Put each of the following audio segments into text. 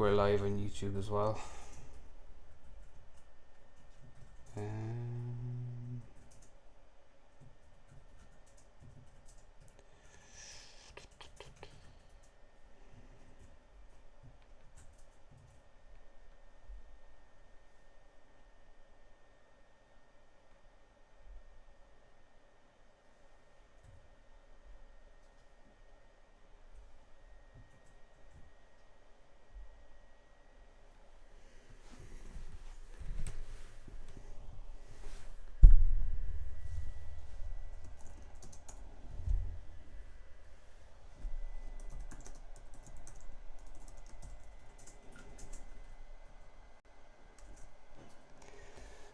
we're live on YouTube as well.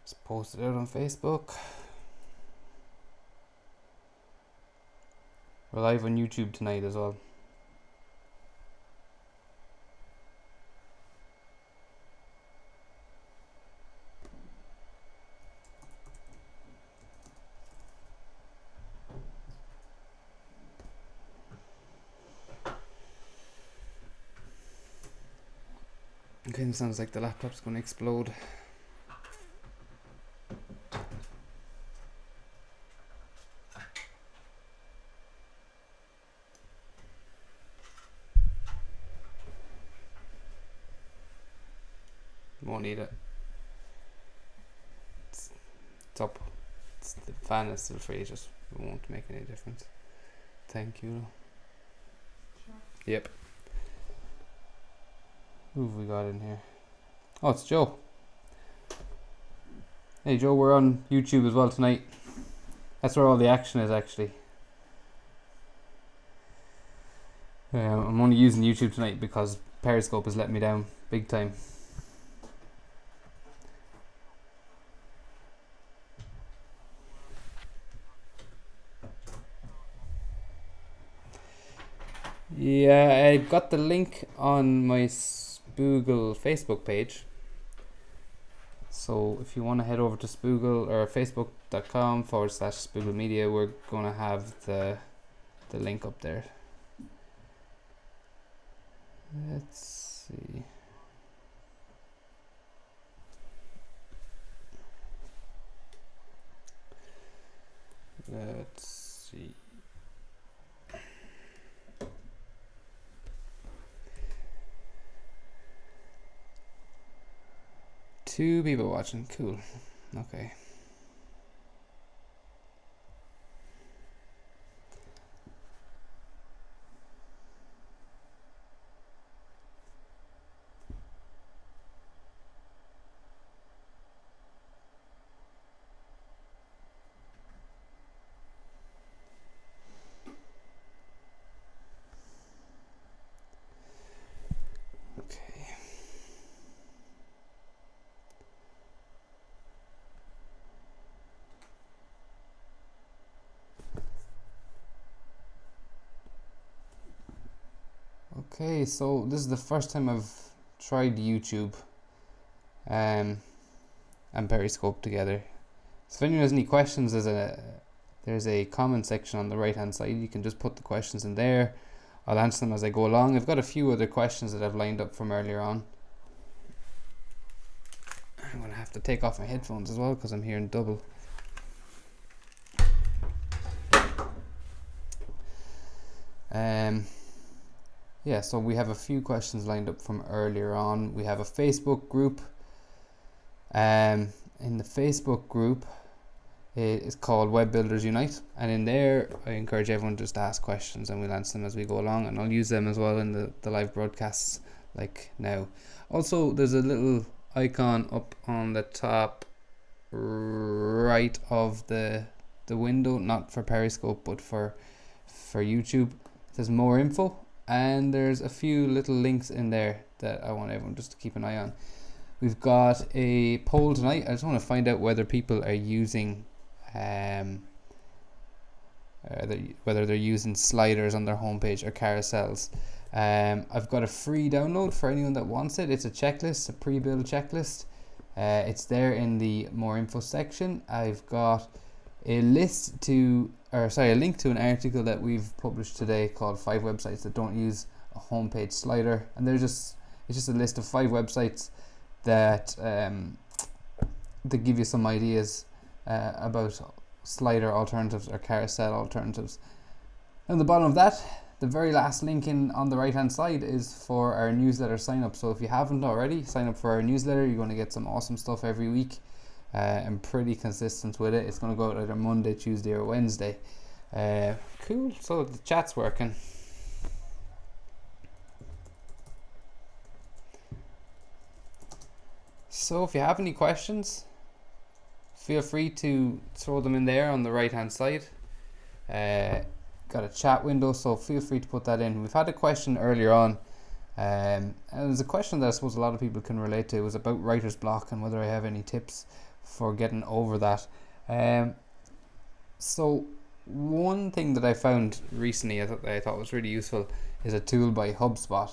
Just post it out on Facebook. We're live on YouTube tonight as well. Okay, it sounds like the laptop's going to explode. Won't need it. It's up. The fan is still free, just it won't make any difference. Thank you. Sure. Yep. Who have we got in here? Oh, it's Joe. Hey Joe, we're on YouTube as well tonight. That's where all the action is actually. I'm only using YouTube tonight because Periscope has let me down big time. Yeah, I've got the link on my Spoogle Facebook page. So if you want to head over to Spoogle or facebook.com/Spoogle Media, we're going to have the link up there. Let's see. Let's see. Two people watching, cool. Okay. Okay, so this is the first time I've tried YouTube and Periscope together. So if anyone has any questions, there's a comment section on the right hand side. You can just put the questions in there. I'll answer them as I go along. I've got a few other questions that I've lined up from earlier on. I'm going to have to take off my headphones as well because I'm hearing double. Yeah, so we have a few questions lined up from earlier on. We have a Facebook group. In the Facebook group, it is called Web Builders Unite, and in there I encourage everyone just to ask questions and we'll answer them as we go along, and I'll use them as well in the live broadcasts like now. Also, there's a little icon up on the top right of the window, not for Periscope but for YouTube. It says more info, and there's a few little links in there that I want everyone just to keep an eye on. We've got a poll tonight. I just want to find out whether people are using whether they're using sliders on their homepage or carousels. I've got a free download for anyone that wants it. It's a checklist, a pre-built checklist. It's there in the more info section. I've got a link to an article that we've published today called 5 websites that don't use a homepage slider, and they're just It's just a list of 5 websites that that give you some ideas about slider alternatives or carousel alternatives. And the bottom of that, the very last link on the right hand side is for our newsletter sign up. So if you haven't already, sign up for our newsletter. You're going to get some awesome stuff every week. I'm pretty consistent with it. It's going to go out either Monday, Tuesday or Wednesday. Cool, so the chat's working. So if you have any questions, feel free to throw them in there on the right hand side. Got a chat window, so feel free to put that in. We've had a question earlier on, and it was a question that I suppose a lot of people can relate to. It was about writer's block and whether I have any tips for getting over that. So one thing that I found recently I thought was really useful is a tool by HubSpot.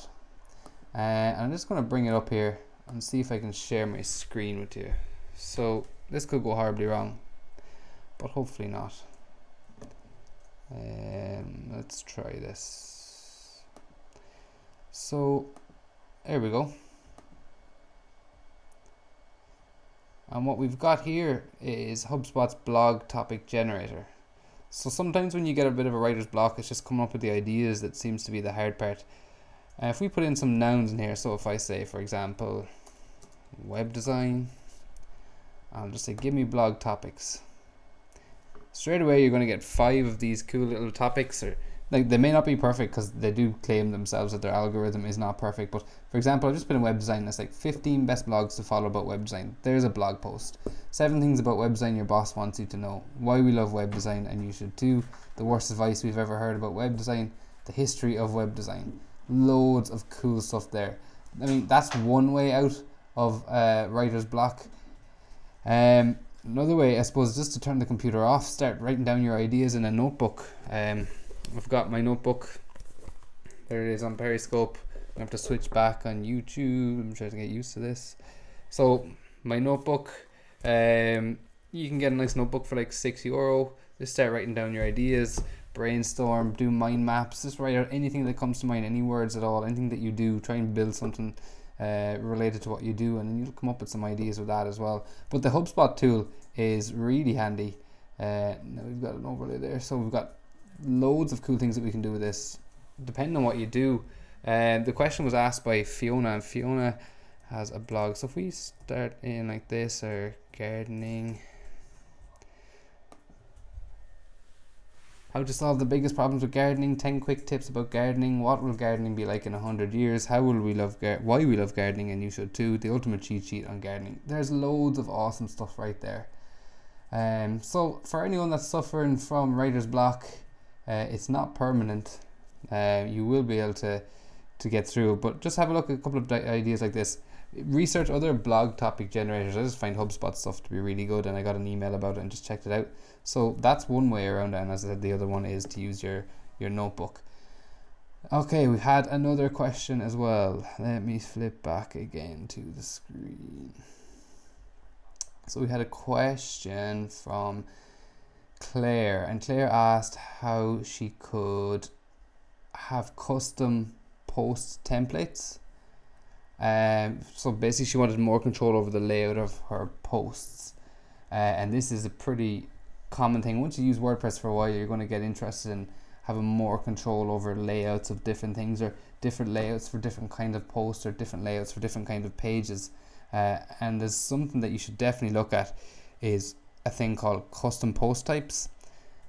And I'm just going to bring it up here and see if I can share my screen with you. So this could go horribly wrong, but hopefully not. Let's try this. So there we go. And what we've got here is HubSpot's blog topic generator. So sometimes when you get a bit of a writer's block, it's just coming up with the ideas that seems to be the hard part. If we put in some nouns in here, so if I say, for example, web design, I'll just say give me blog topics. Straight away you're going to get 5 of these cool little topics, or like they may not be perfect because they do claim themselves that their algorithm is not perfect, but for example, I've just put in web design. It's like 15 best blogs to follow about web design. There's a blog post. 7 things about web design your boss wants you to know. Why we love web design and you should too. The worst advice we've ever heard about web design. The history of web design. Loads of cool stuff there. I mean, that's one way out of writer's block. Another way, I suppose, just to turn the computer off, start writing down your ideas in a notebook. I've got my notebook. There it is on Periscope. I have to switch back on YouTube. I'm trying to get used to this. So my notebook, you can get a nice notebook for like €6. Just start writing down your ideas, brainstorm, do mind maps. Just write out anything that comes to mind, any words at all, anything that you do. Try and build something related to what you do, and then you'll come up with some ideas with that as well. But the HubSpot tool is really handy. Now we've got an overlay there, so we've got loads of cool things that we can do with this depending on what you do. The question was asked by Fiona, and Fiona has a blog. So if we start in like this, or gardening, how to solve the biggest problems with gardening, 10 quick tips about gardening, what will gardening be like in 100 years, how will we love why we love gardening and you should too, the ultimate cheat sheet on gardening. There's loads of awesome stuff right there. So for anyone that's suffering from writer's block, it's not permanent. You will be able to get through it, but just have a look at a couple of ideas like this. Research other blog topic generators. I just find HubSpot stuff to be really good, and I got an email about it and just checked it out. So that's one way around it, and as I said, the other one is to use your notebook. Okay, we had another question as well. Let me flip back again to the screen. So we had a question from Claire, and Claire asked how she could have custom post templates. So basically she wanted more control over the layout of her posts, and this is a pretty common thing. Once you use WordPress for a while, you're going to get interested in having more control over layouts of different things, or different layouts for different kind of posts, or different layouts for different kind of pages. And there's something that you should definitely look at is a thing called custom post types.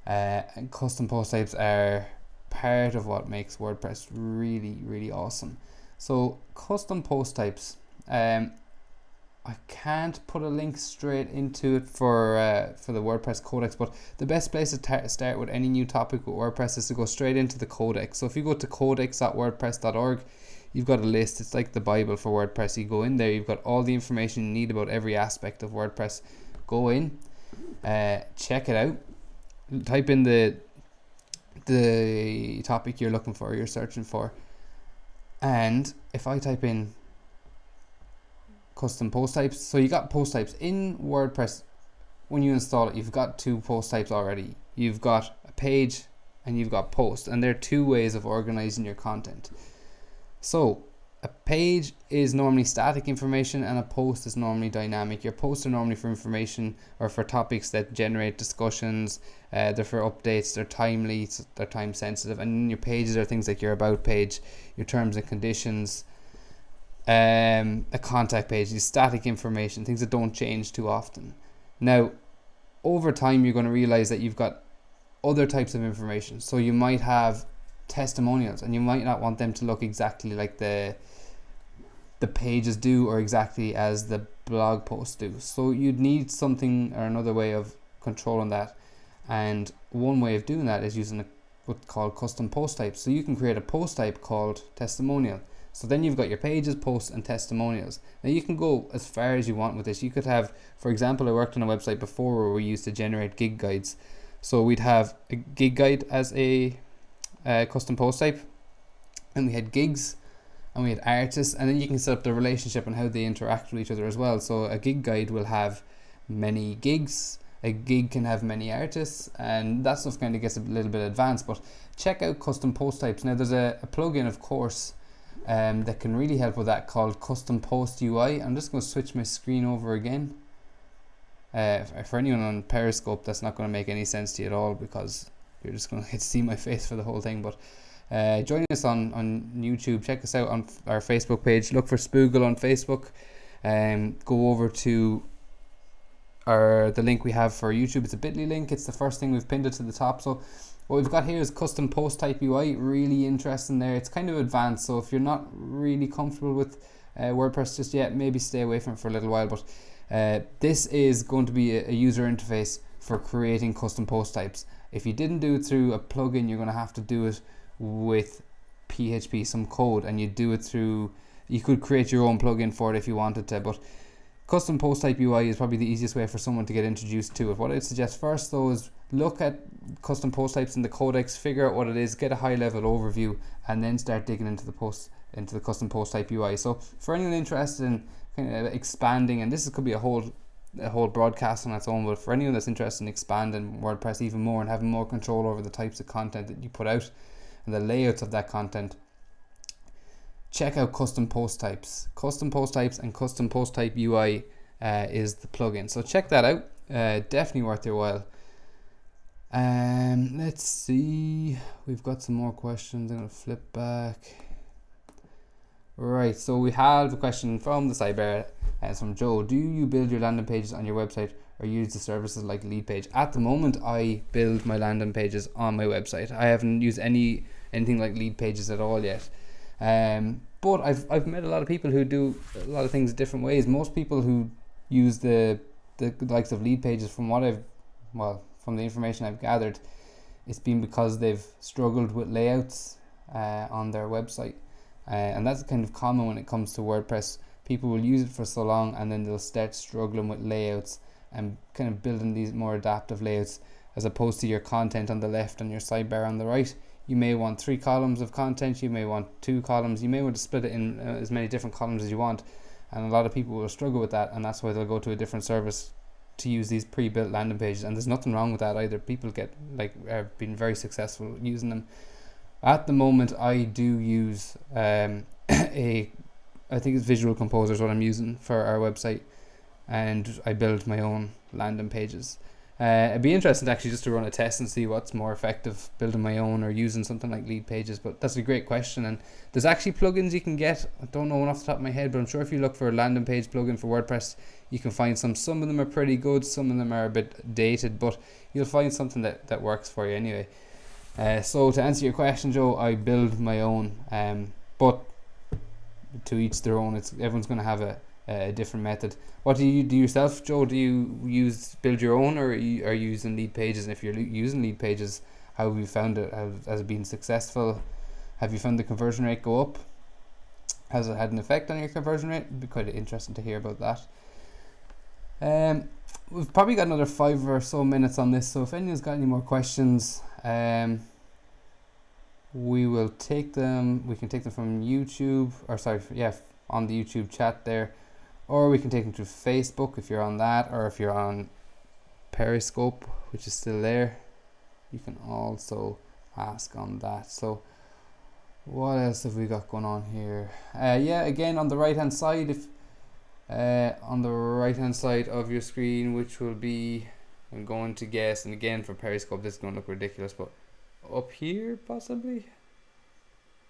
And custom post types are part of what makes WordPress really, really awesome. So custom post types, I can't put a link straight into it for the WordPress codex, but the best place to start with any new topic with WordPress is to go straight into the codex. So if you go to codex.wordpress.org, you've got a list. It's like the Bible for WordPress. You go in there, you've got all the information you need about every aspect of WordPress. Go in, check it out, type in the topic you're looking for, you're searching for, and if I type in custom post types, so you got post types in WordPress. When you install it, you've got 2 post types already. You've got a page and you've got post, and there are 2 ways of organizing your content. So a page is normally static information and a post is normally dynamic. Your posts are normally for information or for topics that generate discussions. They're for updates, they're timely, they're time sensitive. And your pages are things like your about page, your terms and conditions, a contact page, these static information, things that don't change too often. Now, over time, you're going to realize that you've got other types of information. So you might have testimonials, and you might not want them to look exactly like the pages do or exactly as the blog posts do. So you'd need something or another way of controlling that. And one way of doing that is using what's called custom post types. So you can create a post type called testimonial. So then you've got your pages, posts, and testimonials. Now you can go as far as you want with this. You could have, for example, I worked on a website before where we used to generate gig guides. So we'd have a gig guide as a custom post type, and we had gigs, and we had artists, and then you can set up the relationship and how they interact with each other as well. So a gig guide will have many gigs, a gig can have many artists, and that stuff kind of gets a little bit advanced. But check out custom post types. Now there's a plugin, of course, that can really help with that, called Custom Post UI. I'm just going to switch my screen over again. For anyone on Periscope, that's not going to make any sense to you at all, because you're just going to get to see my face for the whole thing. But join us on YouTube. Check us out on our Facebook page. Look for Spoogle on Facebook, and go over to the link we have for YouTube. It's a bit.ly link. It's the first thing we've pinned it to the top. So what we've got here is custom post type UI. Really interesting there. It's kind of advanced, so if you're not really comfortable with WordPress just yet, maybe stay away from it for a little while. But this is going to be a user interface for creating custom post types. If you didn't do it through a plugin, you're going to have to do it with PHP, some code, and you do it through, you could create your own plugin for it if you wanted to. But custom post type UI is probably the easiest way for someone to get introduced to it. What I'd suggest first though is look at custom post types in the codex, figure out what it is, get a high level overview, and then start digging into the custom post type UI. So for anyone interested in kind of expanding, and this could be a whole broadcast on its own, but for anyone that's interested in expanding WordPress even more and having more control over the types of content that you put out and the layouts of that content, check out custom post types. Custom post types and custom post type UI is the plugin. So check that out. Definitely worth your while. Let's see. We've got some more questions. I'm going to flip back. Right, so we have a question from the sidebar. It's from Joe. Do you build your landing pages on your website or use the services like Leadpage? At the moment, I build my landing pages on my website. I haven't used anything like Leadpages at all yet. But I've met a lot of people who do a lot of things different ways. Most people who use the likes of Leadpages, from the information I've gathered, it's been because they've struggled with layouts on their website, and that's kind of common when it comes to WordPress. People will use it for so long and then they'll start struggling with layouts and kind of building these more adaptive layouts, as opposed to your content on the left and your sidebar on the right. You may want 3 columns of content, you may want 2 columns, you may want to split it in as many different columns as you want, and a lot of people will struggle with that, and that's why they'll go to a different service to use these pre-built landing pages. And there's nothing wrong with that either. People have been very successful using them. At the moment, I do use I think it's Visual Composer is what I'm using for our website, and I build my own landing pages. It'd be interesting actually just to run a test and see what's more effective, building my own or using something like Leadpages. But that's a great question, and there's actually plugins you can get. I don't know one off the top of my head, but I'm sure if you look for a landing page plugin for WordPress, you can find some. Some of them are pretty good, some of them are a bit dated, but you'll find something that works for you anyway. So to answer your question, Joe, I build my own, but to each their own. Everyone's going to have a different method. What do you do yourself, Joe? Do you build your own, or are you using Leadpages? And if you're using Leadpages, how have you found it? Has it been successful? Have you found the conversion rate go up? Has it had an effect on your conversion rate? It'd be quite interesting to hear about that. We've probably got another 5 or so minutes on this, so if anyone's got any more questions, we will take them. We can take them from YouTube, on the YouTube chat there, or we can take them to Facebook if you're on that, or if you're on Periscope, which is still there, you can also ask on that. So What else have we got going on here? Yeah, again on the right hand side, if on the right hand side of your screen, which will be, I'm going to guess, and again for Periscope this is going to look ridiculous, but up here possibly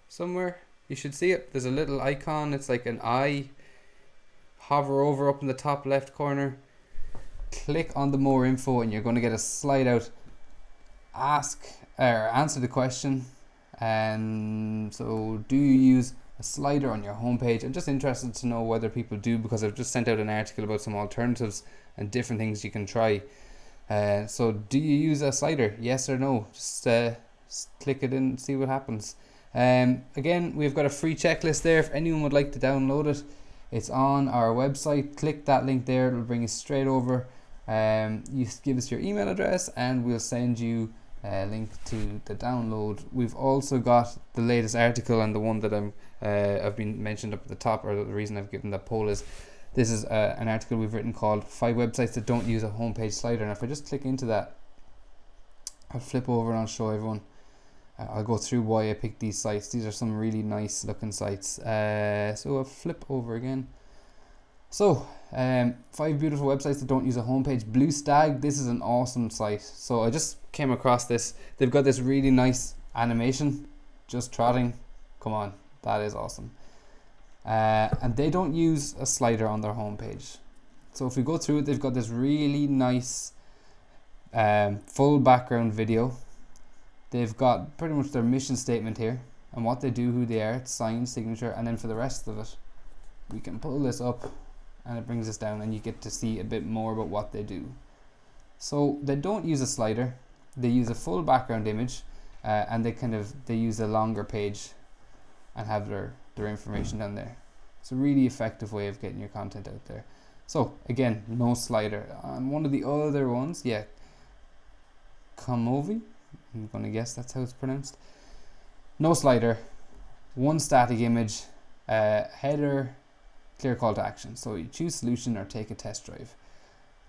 somewhere you should see it. There's a little icon, it's like an eye. Hover over up in the top left corner, click on the more info, and you're going to get a slide out. Ask or answer the question. And so, do you use a slider on your homepage? I'm just interested to know whether people do, because I've just sent out an article about some alternatives and different things you can try. So, do you use a slider? Yes or no? Just click it in and see what happens. Again, we've got a free checklist there if anyone would like to download it. It's on our website. Click that link there, it'll bring you straight over. You give us your email address and we'll send you a link to the download. We've also got the latest article, and the one that I've been mentioned up at the top, or the reason I've given that poll is this is an article we've written called 5 websites that don't use a homepage slider. And if I just click into that, I'll flip over and I'll show everyone. I'll go through why I picked these sites. These are some really nice looking sites. So I'll flip over again. So 5 beautiful websites that don't use a homepage. Blue Stag, this is an awesome site. So I just came across this. They've got this really nice animation, just trotting. Come on, that is awesome. And they don't use a slider on their homepage. So if we go through it, they've got this really nice full background video. They've got pretty much their mission statement here and what they do, who they are, sign, signature, and then for the rest of it, we can pull this up and it brings us down and you get to see a bit more about what they do. So they don't use a slider, they use a full background image, and they use a longer page and have their information down there. It's a really effective way of getting your content out there. So again, no slider. On one of the other ones, yeah, Comovi, I'm going to guess that's how it's pronounced. No slider, one static image, header, clear call to action. So you choose solution or take a test drive.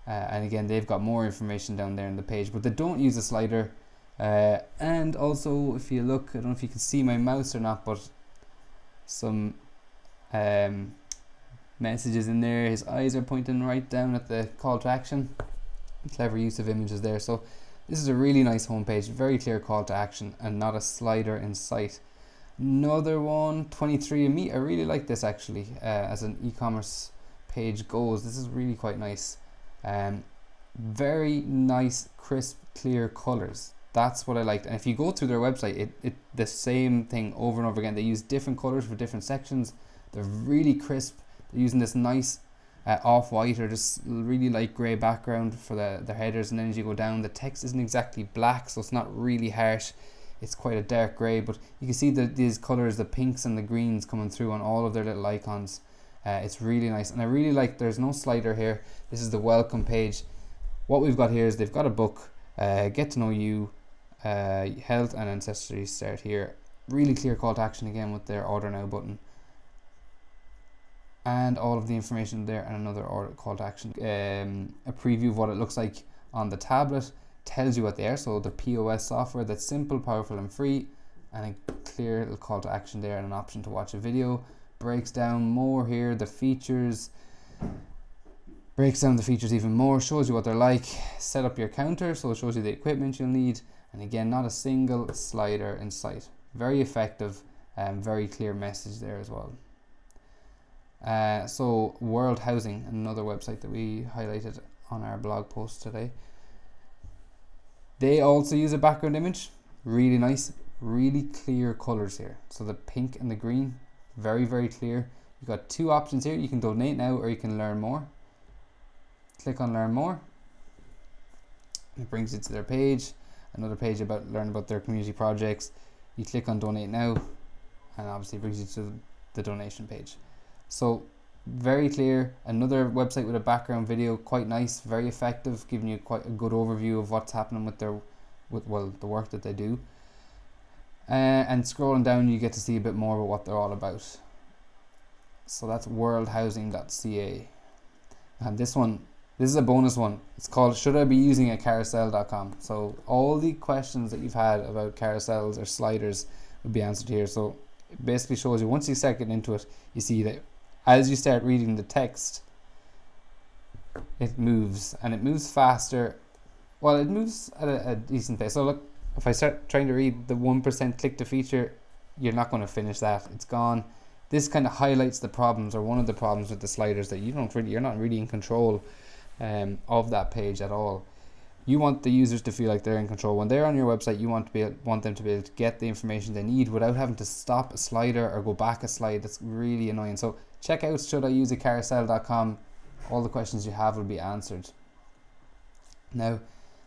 And again, they've got more information down there in the page, but they don't use a slider. And also, if you look, I don't know if you can see my mouse or not, but some messages in there. His eyes are pointing right down at the call to action. Clever use of images there. So this is a really nice homepage, very clear call to action and not a slider in sight. Another one, 23andMe. I really like this actually as an e-commerce page goes. This is really quite nice. Very nice, crisp, clear colors. That's what I liked. And if you go through their website, it the same thing over and over again. They use different colors for different sections. They're really crisp. They're using this nice off-white or just really light grey background for the headers, and then as you go down, the text isn't exactly black, so it's not really harsh. It's quite a dark grey, but you can see these colours, the pinks and the greens coming through on all of their little icons. It's really nice, and I really like, there's no slider here. This is the welcome page. What we've got here is they've got a book, get to know you, health and ancestry start here. Really clear call to action again with their order now button. And all of the information there, and another order call to action. A preview of what it looks like on the tablet, tells you what they are. So the POS software that's simple, powerful and free, and a clear little call to action there and an option to watch a video. Breaks down more here, the features, breaks down the features even more, shows you what they're like. Set up your counter, so it shows you the equipment you'll need, and again, not a single slider in sight. Very effective and very clear message there as well. So World Housing, another website that we highlighted on our blog post today. They also use a background image, really nice, really clear colors here. So the pink and the green, very, very clear. You've got two options here. You can donate now or you can learn more. Click on learn more. It brings you to their page, another page about learn about their community projects. You click on donate now and obviously brings you to the donation page. So very clear, another website with a background video, quite nice, very effective, giving you quite a good overview of what's happening with the work that they do. And scrolling down, you get to see a bit more about what they're all about. So that's worldhousing.ca. And this is a bonus one. It's called Should I Be Using a Carousel.com. So all the questions that you've had about carousels or sliders would be answered here. So it basically shows you, once you start getting into it, you see that as you start reading the text, it moves, and it moves faster. Well, it moves at a decent pace. So look, if I start trying to read the 1% click to feature, you're not going to finish that. It's gone. This kind of highlights the problems, or one of the problems with the sliders, that you're not really in control of that page at all. You want the users to feel like they're in control. When they're on your website, you want them to be able to get the information they need without having to stop a slider or go back a slide. That's really annoying. So check out shouldiuseacarousel.com. All the questions you have will be answered. Now,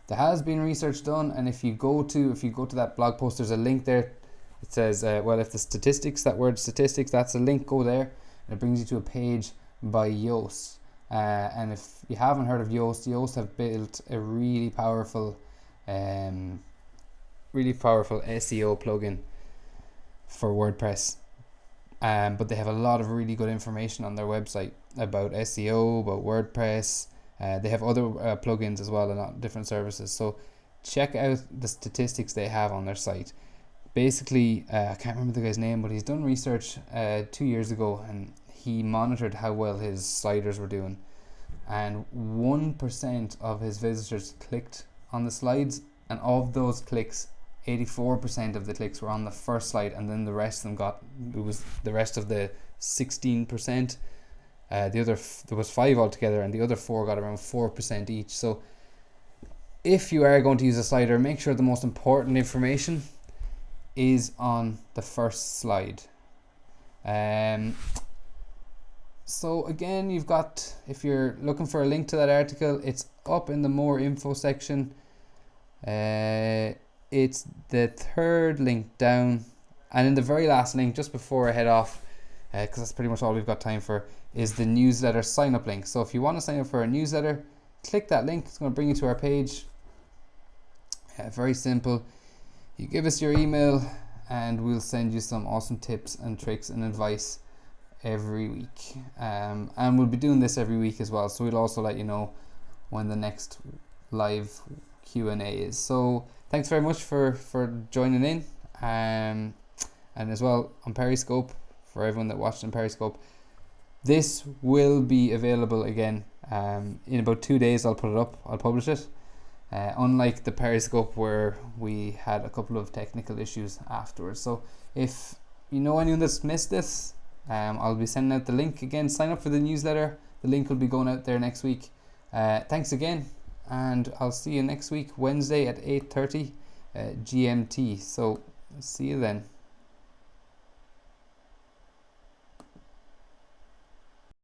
there has been research done, and if you go to that blog post, there's a link there. It says, if the statistics, that word statistics, that's a link. Go there, and it brings you to a page by Yoast. And if you haven't heard of Yoast have built a really powerful SEO plugin for WordPress. But they have a lot of really good information on their website about SEO, about WordPress. They have other plugins as well, and different services. So check out the statistics they have on their site. Basically, I can't remember the guy's name, but he's done research 2 years ago, and he monitored how well his sliders were doing. And 1% of his visitors clicked on the slides, and of those clicks, 84% of the clicks were on the first slide, and then the rest of them the rest of the 16%. There was 5 altogether, and the other 4 got around 4% each. So if you are going to use a slider, make sure the most important information is on the first slide. So again, you've got, if you're looking for a link to that article, it's up in the more info section. It's the third link down, and in the very last link, just before I head off, because that's pretty much all we've got time for, is the newsletter sign up link. So if you want to sign up for a newsletter, click that link. It's going to bring you to our page. Very simple. You give us your email, and we'll send you some awesome tips and tricks and advice every week. And we'll be doing this every week as well, so we'll also let you know when the next live Q and A is. So thanks very much for joining in, and as well on Periscope, for everyone that watched on Periscope, this will be available again in about 2 days. I'll publish it, unlike the Periscope where we had a couple of technical issues afterwards. So if you know anyone that's missed this, I'll be sending out the link again. Sign up for the newsletter. The link will be going out there next week. Thanks again, and I'll see you next week, Wednesday at 8:30 GMT. So see you then.